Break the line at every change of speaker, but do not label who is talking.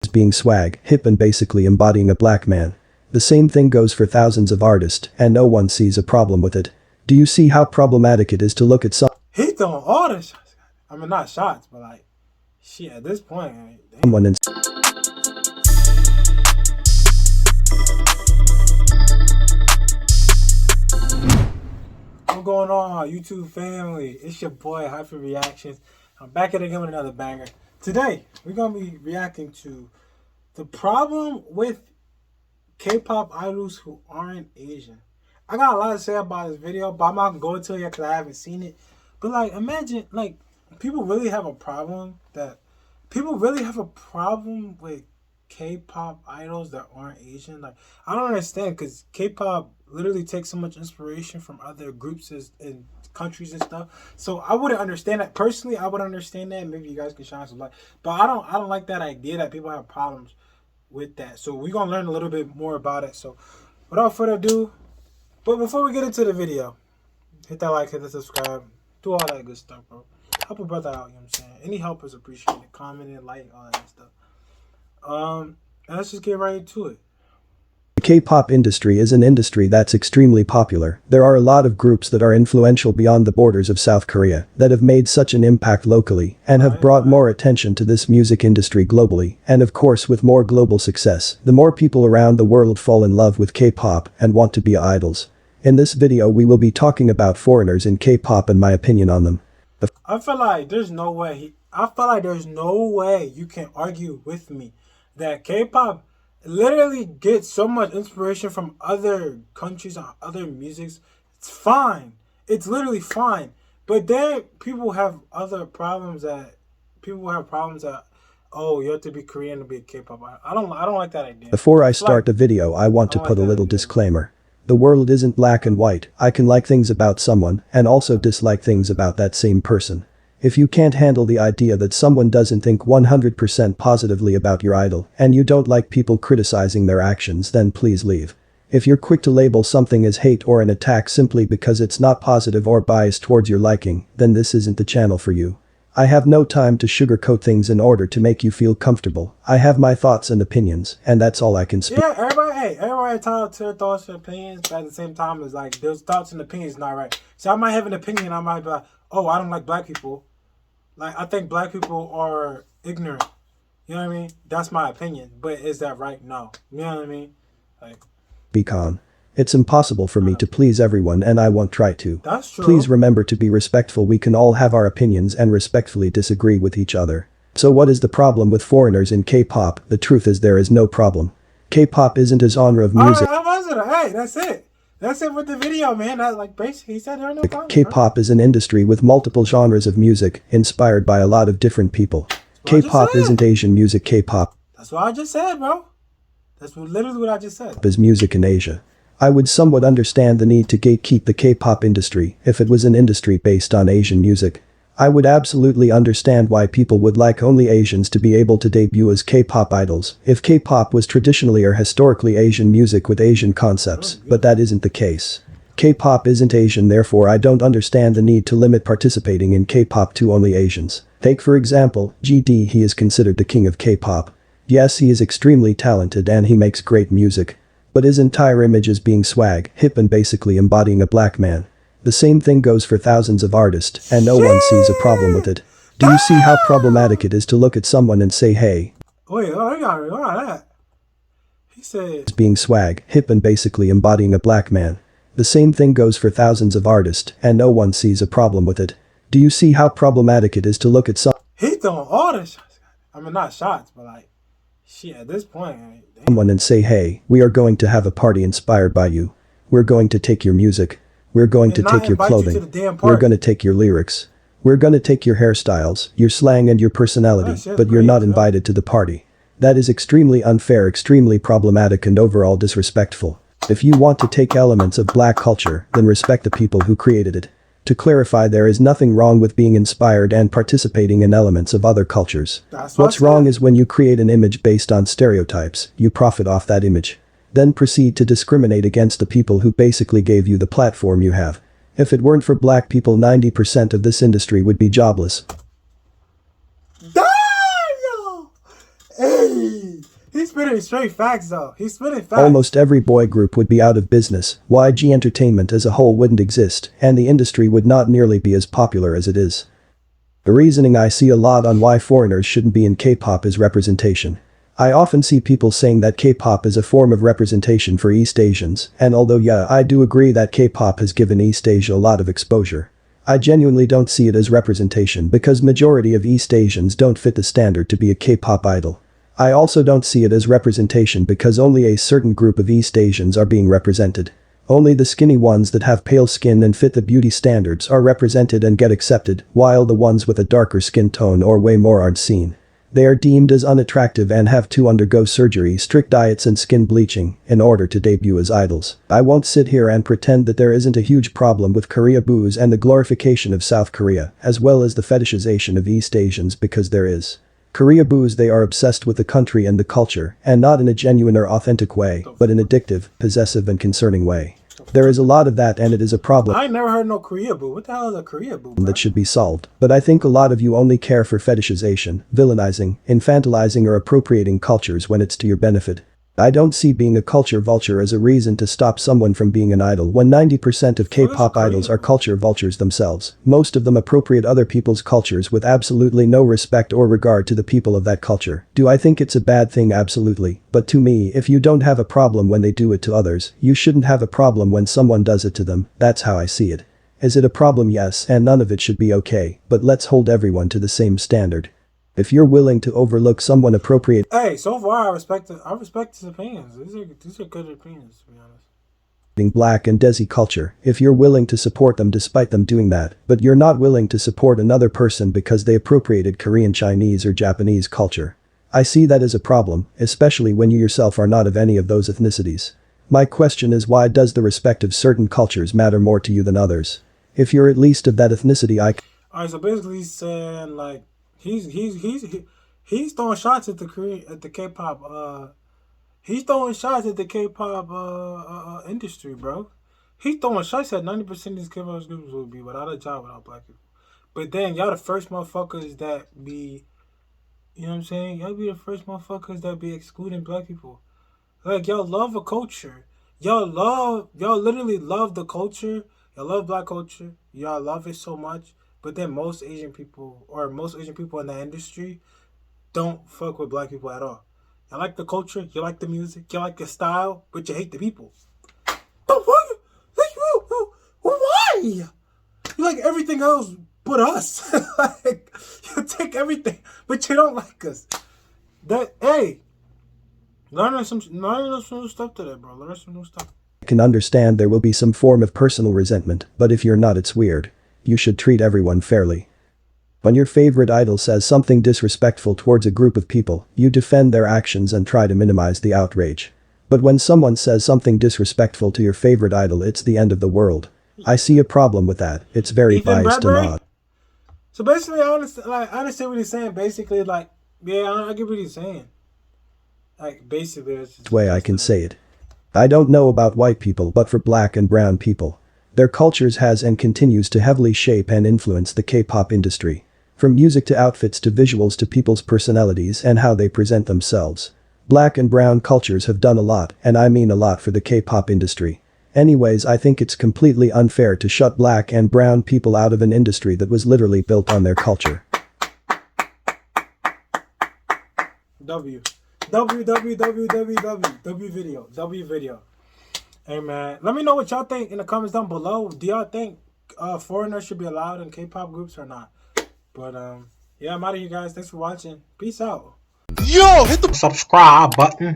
being swag, hip and basically embodying a black man. The same thing goes for thousands of artists, and no one sees a problem with it. Do you see how problematic it is to look at
He throwing all the shots. I mean, not shots, but like, shit, at this point,
someone and
what's going on, YouTube family? It's your boy, Hyphiereactions. I'm back at it again with another banger. Today, we're going to be reacting to the problem with K-pop idols who aren't Asian. I got a lot to say about this video, but I'm not going to go into it yet because I haven't seen it. But like, imagine, like, people really have a problem with K-pop idols that aren't Asian. Like, I don't understand, because K-pop literally takes so much inspiration from other groups and countries and stuff. So I wouldn't understand that. Personally, I would understand that. Maybe you guys can shine some light. But I don't like that idea that people have problems with that. So we're gonna learn a little bit more about it. So without further ado, but before we get into the video, hit that like, hit the subscribe, do all that good stuff, bro. Help a brother out, you know what I'm saying? Any help is appreciated. Comment and like, all that stuff. And let's just get right into it.
The K-pop industry is an industry that's extremely popular. There are a lot of groups that are influential beyond the borders of South Korea that have made such an impact locally and have brought more attention to this music industry globally, and of course with more global success, the more people around the world fall in love with K-pop and want to be idols. In this video we will be talking about foreigners in K-pop and my opinion on them.
I feel like there's no way you can argue with me that K-pop literally gets so much inspiration from other countries and other musics. It's fine. It's literally fine. But then people have problems that oh, you have to be Korean to be a K-pop idol. I don't like that idea.
Before I start the video, I want to put a little disclaimer. The world isn't black and white. I can like things about someone and also dislike things about that same person. If you can't handle the idea that someone doesn't think 100% positively about your idol and you don't like people criticizing their actions, then please leave. If you're quick to label something as hate or an attack simply because it's not positive or biased towards your liking, then this isn't the channel for you. I have no time to sugarcoat things in order to make you feel comfortable. I have my thoughts and opinions, and that's all I can speak.
Yeah, everybody talk to their thoughts and opinions, but at the same time, it's like those thoughts and opinions not right. So I might have an opinion, I might be like, oh, I don't like black people. Like, I think black people are ignorant. You know what I mean? That's my opinion. But is that right? No. You know what I mean? Like,
be calm. It's impossible for me to please everyone, and I won't try to.
That's true.
Please remember to be respectful. We can all have our opinions and respectfully disagree with each other. So what is the problem with foreigners in K-pop? The truth is there is no problem. K-pop isn't a genre of music.
Hey, that's it. That's it with the video, man. Like, basically, he said there are no problems.
K-pop is an industry with multiple genres of music, inspired by a lot of different people. K-pop isn't Asian music. K-pop.
That's what I just said, bro. That's literally what I just said.
Is music in Asia. I would somewhat understand the need to gatekeep the K-pop industry if it was an industry based on Asian music. I would absolutely understand why people would like only Asians to be able to debut as K-pop idols if K-pop was traditionally or historically Asian music with Asian concepts, but that isn't the case. K-pop isn't Asian, therefore I don't understand the need to limit participating in K-pop to only Asians. Take for example, GD. He is considered the king of K-pop. Yes, he is extremely talented and he makes great music. But his entire image is being swag, hip and basically embodying a black man. The same thing goes for thousands of artists, and no one sees a problem with it. Do you see how problematic it is to look at someone and say, hey,
wait, I got that. He said,
being swag, hip and basically embodying a black man. The same thing goes for thousands of artists, and no one sees a problem with it. Do you see how problematic it is to look at
he throwing all the shots. I mean, not shots, but like, shit, at this point,
someone and say, hey, we are going to have a party inspired by you. We're going to take your music. We're going to take your clothing. We're going to take your lyrics. We're going to take your hairstyles, your slang and your personality, but you're not invited to the party. That is extremely unfair, extremely problematic and overall disrespectful. If you want to take elements of black culture, then respect the people who created it. To clarify, there is nothing wrong with being inspired and participating in elements of other cultures. What's wrong is when you create an image based on stereotypes, you profit off that image. Then proceed to discriminate against the people who basically gave you the platform you have. If it weren't for black people, 90% of this industry would be jobless.
Damn! Hey, he's spitting straight facts though. He's spitting facts.
Almost every boy group would be out of business, YG Entertainment as a whole wouldn't exist, and the industry would not nearly be as popular as it is. The reasoning I see a lot on why foreigners shouldn't be in K-pop is representation. I often see people saying that K-pop is a form of representation for East Asians, and although yeah, I do agree that K-pop has given East Asia a lot of exposure, I genuinely don't see it as representation because majority of East Asians don't fit the standard to be a K-pop idol. I also don't see it as representation because only a certain group of East Asians are being represented. Only the skinny ones that have pale skin and fit the beauty standards are represented and get accepted, while the ones with a darker skin tone or way more aren't seen. They are deemed as unattractive and have to undergo surgery, strict diets and skin bleaching in order to debut as idols. I won't sit here and pretend that there isn't a huge problem with Korea boos and the glorification of South Korea, as well as the fetishization of East Asians, because there is. Korea boos, they are obsessed with the country and the culture, and not in a genuine or authentic way, but an addictive, possessive and concerning way. There is a lot of that and it is a problem.
I ain't never heard no Korea boo. What the hell is a Korea boo, bro?
That should be solved, but I think a lot of you only care for fetishization, villainizing, infantilizing or appropriating cultures when it's to your benefit. I don't see being a culture vulture as a reason to stop someone from being an idol when 90% of K-pop idols are culture vultures themselves. Most of them appropriate other people's cultures with absolutely no respect or regard to the people of that culture. Do I think it's a bad thing? Absolutely. But to me, if you don't have a problem when they do it to others, you shouldn't have a problem when someone does it to them. That's how I see it. Is it a problem? Yes, and none of it should be okay, but let's hold everyone to the same standard. If you're willing to overlook someone appropriate—
Hey, so far I respect his opinions. These are good opinions, to be honest.
Black and Desi culture, if you're willing to support them despite them doing that, but you're not willing to support another person because they appropriated Korean, Chinese or Japanese culture. I see that as a problem, especially when you yourself are not of any of those ethnicities. My question is, why does the respect of certain cultures matter more to you than others? If you're at least of that ethnicity,
Alright, so basically he's saying like he's throwing shots at the K-pop he's throwing shots at the K-pop industry, bro. He's throwing shots at 90% of these K-pop groups would be without a job without black people. But then y'all the first motherfuckers that be, you know what I'm saying? Y'all be the first motherfuckers that be excluding black people. Like, y'all love a culture. Y'all literally love the culture. Y'all love black culture. Y'all love it so much. But then most Asian people in the industry don't fuck with black people at all. You like the culture, you like the music, you like the style, but you hate the people. The fuck? Why? You like everything else but us. Like, you take everything, but you don't like us. Hey, learn some new stuff today, bro. Learn some new stuff.
I can understand there will be some form of personal resentment, but if you're not, it's weird. You should treat everyone fairly. When your favorite idol says something disrespectful towards a group of people, you defend their actions and try to minimize the outrage. But when someone says something disrespectful to your favorite idol, it's the end of the world. I see a problem with that. It's very biased and odd.
So basically, I understand what he's saying. Basically, like, yeah, I get what he's saying. Like, basically, that's just
the way I can say it. I don't know about white people, but for black and brown people, their cultures has and continues to heavily shape and influence the K-pop industry. From music to outfits to visuals to people's personalities and how they present themselves. Black and brown cultures have done a lot, and I mean a lot, for the K-pop industry. Anyways, I think it's completely unfair to shut black and brown people out of an industry that was literally built on their culture.
W video. Hey man, let me know what y'all think in the comments down below. Do y'all think foreigners should be allowed in K-pop groups or not? But yeah, I'm out of here, guys. Thanks for watching. Peace out.
Yo, hit the subscribe button.